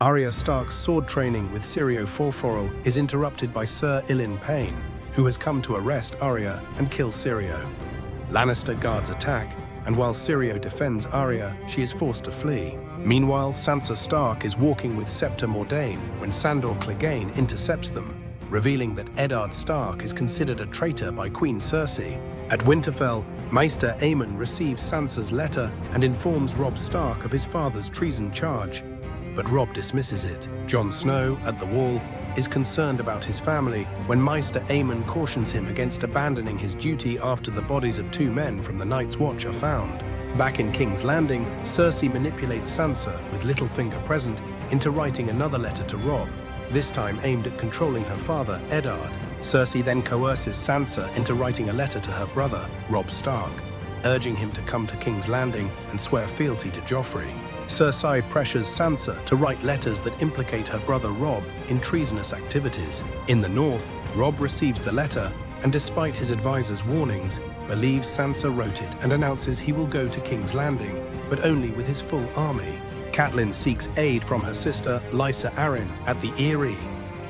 Arya Stark's sword training with Syrio Forforel is interrupted by Sir Ilyn Payne, who has come to arrest Arya and kill Syrio. Lannister guards attack, and while Syrio defends Arya, she is forced to flee. Meanwhile, Sansa Stark is walking with Septa Mordane when Sandor Clegane intercepts them, revealing that Eddard Stark is considered a traitor by Queen Cersei. At Winterfell, Maester Aemon receives Sansa's letter and informs Robb Stark of his father's treason charge, but Robb dismisses it. Jon Snow, at the Wall, is concerned about his family when Maester Aemon cautions him against abandoning his duty after the bodies of 2 men from the Night's Watch are found. Back in King's Landing, Cersei manipulates Sansa, with Littlefinger present, into writing another letter to Robb, this time aimed at controlling her father, Eddard. Cersei then coerces Sansa into writing a letter to her brother, Robb Stark, urging him to come to King's Landing and swear fealty to Joffrey. Cersei pressures Sansa to write letters that implicate her brother Robb in treasonous activities. In the north, Robb receives the letter and, despite his advisor's warnings, believes Sansa wrote it and announces he will go to King's Landing, but only with his full army. Catelyn seeks aid from her sister Lysa Arryn at the Eyrie,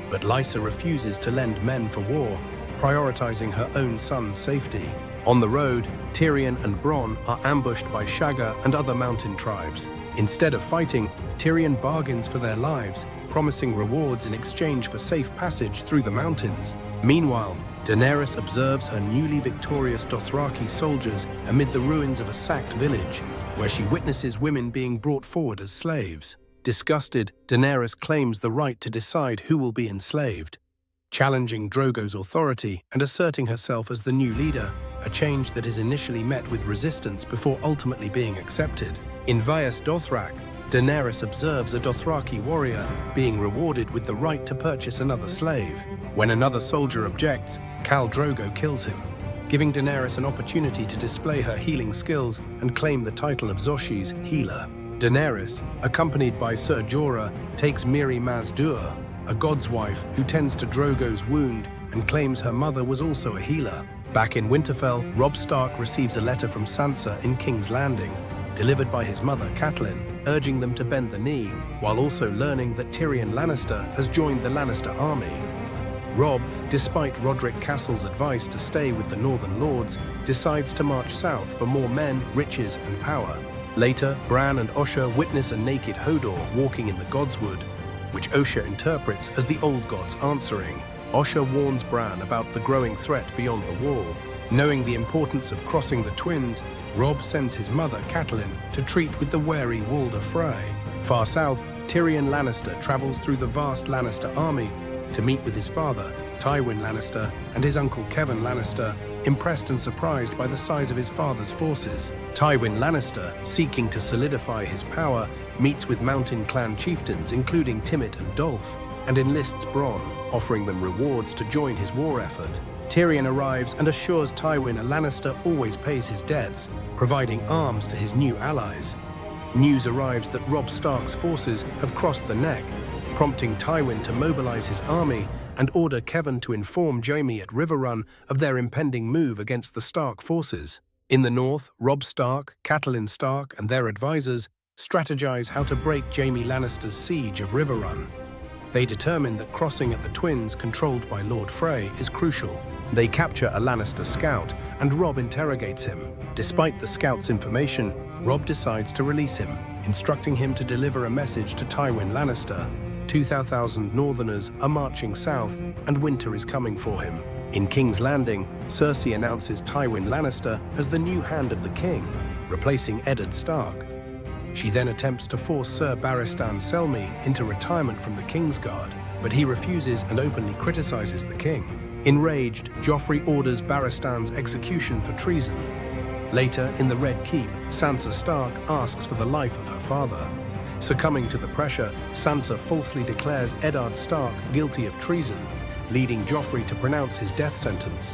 but Lysa refuses to lend men for war, prioritizing her own son's safety. On the road, Tyrion and Bronn are ambushed by Shagga and other mountain tribes. Instead of fighting, Tyrion bargains for their lives, promising rewards in exchange for safe passage through the mountains. Meanwhile, Daenerys observes her newly victorious Dothraki soldiers amid the ruins of a sacked village, where she witnesses women being brought forward as slaves. Disgusted, Daenerys claims the right to decide who will be enslaved, challenging Drogo's authority and asserting herself as the new leader, a change that is initially met with resistance before ultimately being accepted. In Vaes Dothrak, Daenerys observes a Dothraki warrior being rewarded with the right to purchase another slave. When another soldier objects, Khal Drogo kills him, giving Daenerys an opportunity to display her healing skills and claim the title of Xoshi's healer. Daenerys, accompanied by Ser Jorah, takes Mirri Maz Duur, a god's wife who tends to Drogo's wound and claims her mother was also a healer. Back in Winterfell, Robb Stark receives a letter from Sansa in King's Landing, delivered by his mother Catelyn, urging them to bend the knee, while also learning that Tyrion Lannister has joined the Lannister army. Robb, despite Roderick Castle's advice to stay with the Northern Lords, decides to march south for more men, riches, and power. Later, Bran and Osha witness a naked Hodor walking in the Godswood, which Osha interprets as the Old Gods answering. Osha warns Bran about the growing threat beyond the Wall. Knowing the importance of crossing the Twins, Robb sends his mother, Catelyn, to treat with the wary Walder Frey. Far south, Tyrion Lannister travels through the vast Lannister army to meet with his father, Tywin Lannister, and his uncle Kevan Lannister, impressed and surprised by the size of his father's forces. Tywin Lannister, seeking to solidify his power, meets with Mountain Clan chieftains including Timett and Dolph, and enlists Bronn, offering them rewards to join his war effort. Tyrion arrives and assures Tywin a Lannister always pays his debts, providing arms to his new allies. News arrives that Robb Stark's forces have crossed the Neck, prompting Tywin to mobilize his army and order Kevan to inform Jaime at Riverrun of their impending move against the Stark forces. In the north, Robb Stark, Catelyn Stark, and their advisors strategize how to break Jaime Lannister's siege of Riverrun. They determine that crossing at the Twins, controlled by Lord Frey, is crucial. They capture a Lannister scout, and Robb interrogates him. Despite the scout's information, Robb decides to release him, instructing him to deliver a message to Tywin Lannister. 2,000 Northerners are marching south, and winter is coming for him. In King's Landing, Cersei announces Tywin Lannister as the new Hand of the King, replacing Eddard Stark. She then attempts to force Ser Barristan Selmy into retirement from the Kingsguard, but he refuses and openly criticizes the king. Enraged, Joffrey orders Barristan's execution for treason. Later, in the Red Keep, Sansa Stark asks for the life of her father. Succumbing to the pressure, Sansa falsely declares Eddard Stark guilty of treason, leading Joffrey to pronounce his death sentence.